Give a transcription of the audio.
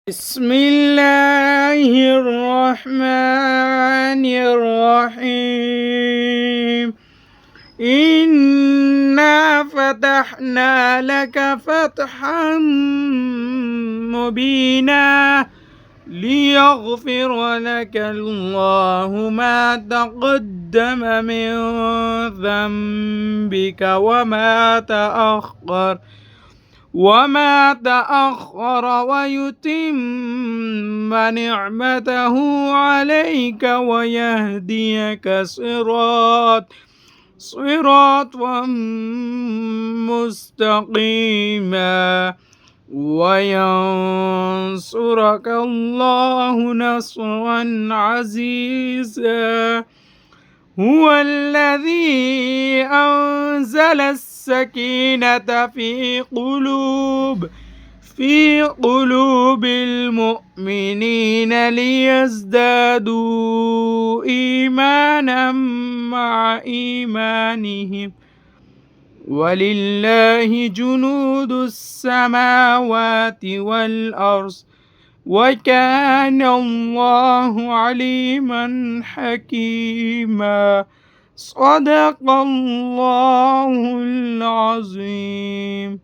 بسم الله الرحمن الرحيم. إنا فتحنا لك فتحا مبينا ليغفر لك الله ما تقدم من ذنبك وما تأخر ويتم نعمته عليك ويهديك صراطا مستقيما وينصرك الله نصرا عزيزا. هو الذي أنزل السكينة في قلوب المؤمنين ليزدادوا إيمانا مع إيمانهم ولله جنود السماوات والأرض وكان الله عليما حكيما. صدق الله العظيم.